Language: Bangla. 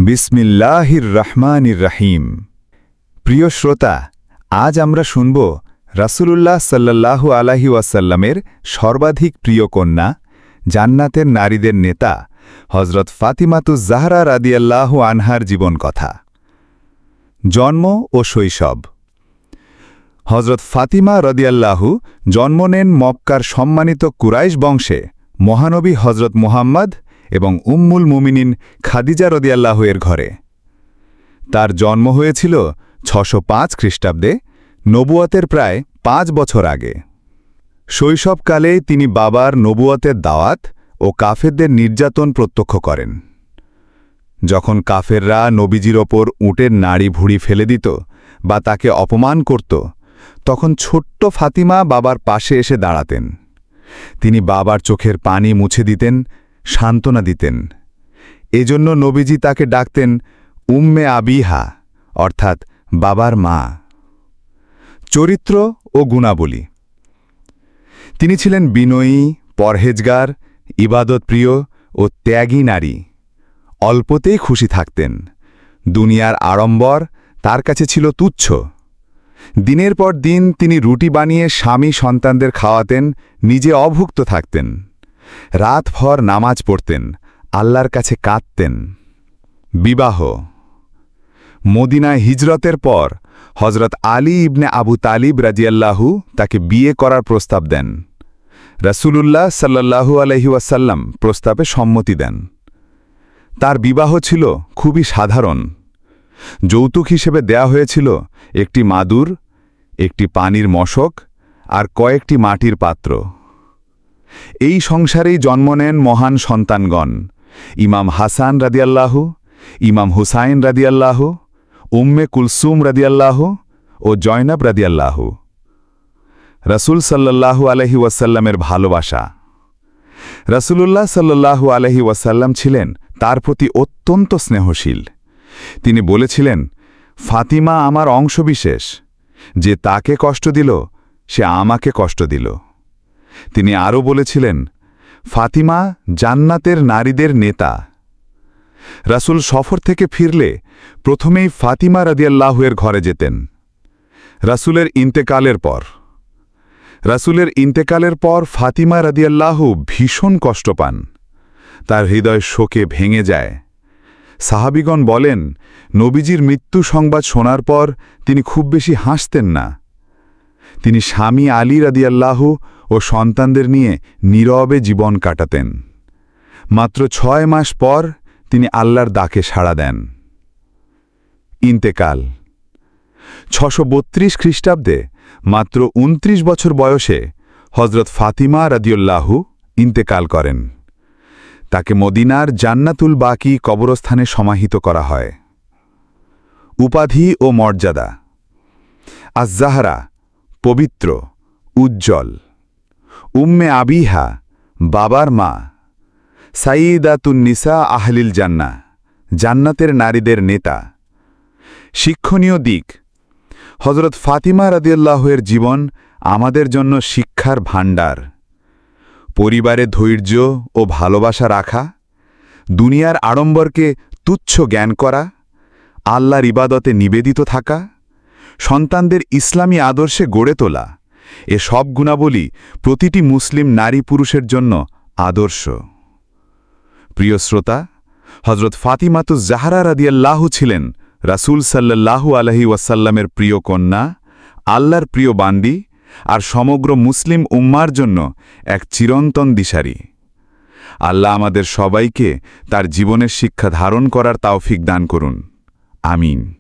বিসমিল্লাহির রহমানির রহিম। প্রিয় শ্রোতা, আজ আমরা শুনব রাসূলুল্লাহ সাল্লাল্লাহু আলাইহি ওয়াসাল্লামের সর্বাধিক প্রিয় কন্যা, জান্নাতের নারীদের নেতা হযরত ফাতিমাতুজ জাহরা রাদিয়াল্লাহু আনহার জীবন কথা। জন্ম ও শৈশব। হযরত ফাতিমা রাদিয়াল্লাহু জন্ম নেন মক্কার সম্মানিত কুরাইশ বংশে মহানবী হযরত মুহাম্মদ এবং উম্মুল মুমিনিন খাদিজা রাদিয়াল্লাহু এর ঘরে। তার জন্ম হয়েছিল ৬০৫ খ্রিস্টাব্দে, নবুয়তের প্রায় ৫ বছর আগে। শৈশবকালে তিনি বাবার নবুয়তের দাওয়াত ও কাফেরদের নির্যাতন প্রত্যক্ষ করেন। যখন কাফেররা নবীজির ওপর উটের নাড়ি ভুড়ি ফেলে দিত বা তাকে অপমান করত, তখন ছোট্ট ফাতিমা বাবার পাশে এসে দাঁড়াতেন। তিনি বাবার চোখের পানি মুছে দিতেন, সান্ত্বনা দিতেন। এজন্য নবীজি তাকে ডাকতেন উম্মে আবিহা, অর্থাৎ বাবার মা। চরিত্র ও গুণাবলী। তিনি ছিলেন বিনয়ী, পরহেজগার, ইবাদতপ্রিয় ও ত্যাগী নারী। অল্পতেই খুশি থাকতেন। দুনিয়ার আড়ম্বর তার কাছে ছিল তুচ্ছ। দিনের পর দিন তিনি রুটি বানিয়ে স্বামী সন্তানদের খাওয়াতেন, নিজে অভুক্ত থাকতেন। রাতভর নামাজ পড়তেন, আল্লাহর কাছে কাঁদতেন। বিবাহ। মদিনায় হিজরতের পর হযরত আলী ইবনে আবু তালিব রাদিয়াল্লাহু তাকে বিয়ে করার প্রস্তাব দেন। রাসূলুল্লাহ সাল্লাল্লাহু আলাইহি ওয়াসাল্লাম প্রস্তাবে সম্মতি দেন। তার বিবাহ ছিল খুবই সাধারণ। যৌতুক হিসেবে দেয়া হয়েছিল একটি মাদুর, একটি পানির মশক আর কয়েকটি মাটির পাত্র। এই সংসারেই জন্ম নেন মহান সন্তানগণ ইমাম হাসান রাদিয়াল্লাহু, ইমাম হুসাইন রাদিয়াল্লাহু, উম্মে কুলসুম রাদিয়াল্লাহু ও জয়নাব রাদিয়াল্লাহু। রাসূল সাল্লাল্লাহু আলাইহি ওয়াসাল্লামের ভালোবাসা। রাসূলুল্লাহ সাল্লাল্লাহু আলাইহি ওয়াসাল্লাম ছিলেন তার প্রতি অত্যন্ত স্নেহশীল। তিনি বলেছিলেন, ফাতিমা আমার অংশবিশেষ, যে তাকে কষ্ট দিল সে আমাকে কষ্ট দিল। তিনি আরও বলেছিলেন, ফাতিমা জান্নাতের নারীদের নেতা। রাসূল সফর থেকে ফিরলে প্রথমেই ফাতিমা রাদিয়াল্লাহু এর ঘরে যেতেন। রাসূলের ইন্তেকালের পর ফাতিমা রাদিয়াল্লাহু ভীষণ কষ্ট পান। তার হৃদয় শোকে ভেঙে যায়। সাহাবীগণ বলেন, নবীজির মৃত্যু সংবাদ শোনার পর তিনি খুব বেশি হাসতেন না। তিনি স্বামী আলী রাদিয়াল্লাহু ও সন্তানদের নিয়ে নীরবে জীবন কাটাতেন। মাত্র ৬ মাস পর তিনি আল্লাহর ডাকে সাড়া দেন। ইন্তেকাল। ৬৩২ খ্রিস্টাব্দে মাত্র ২৯ বছর বয়সে হযরত ফাতিমা রাদিয়াল্লাহু ইন্তেকাল করেন। তাকে মদিনার জান্নাতুল বাকি কবরস্থানে সমাহিত করা হয়। উপাধি ও মর্যাদা। আজ-জাহরা, পবিত্র, উজ্জ্বল। উম্মে আবিহা, বাবার মা। সাইয়্যিদাতুন নিসা আহলিল জান্নাহ, জান্নাতের নারীদের নেতা। শিক্ষণীয় দিক। হযরত ফাতিমা রাদিয়াল্লাহু এর জীবন আমাদের জন্য শিক্ষার ভাণ্ডার। পরিবারে ধৈর্য ও ভালোবাসা রাখা, দুনিয়ার আড়ম্বরকে তুচ্ছ জ্ঞান করা, আল্লাহর ইবাদতে নিবেদিত থাকা, সন্তানদের ইসলামী আদর্শে গড়ে তোলা, এ সব গুণাবলী প্রতিটি মুসলিম নারী পুরুষের জন্য আদর্শ। প্রিয় শ্রোতা, হযরত ফাতিমাতুজ জাহরা রাদিয়াল্লাহু ছিলেন রাসূল সাল্লাল্লাহু আলাইহি ওয়াসাল্লামের প্রিয় কন্যা, আল্লাহর প্রিয় বান্দি আর সমগ্র মুসলিম উম্মার জন্য এক চিরন্তন দিশারি। আল্লাহ আমাদের সবাইকে তার জীবনের শিক্ষা ধারণ করার তৌফিক দান করুন। আমিন।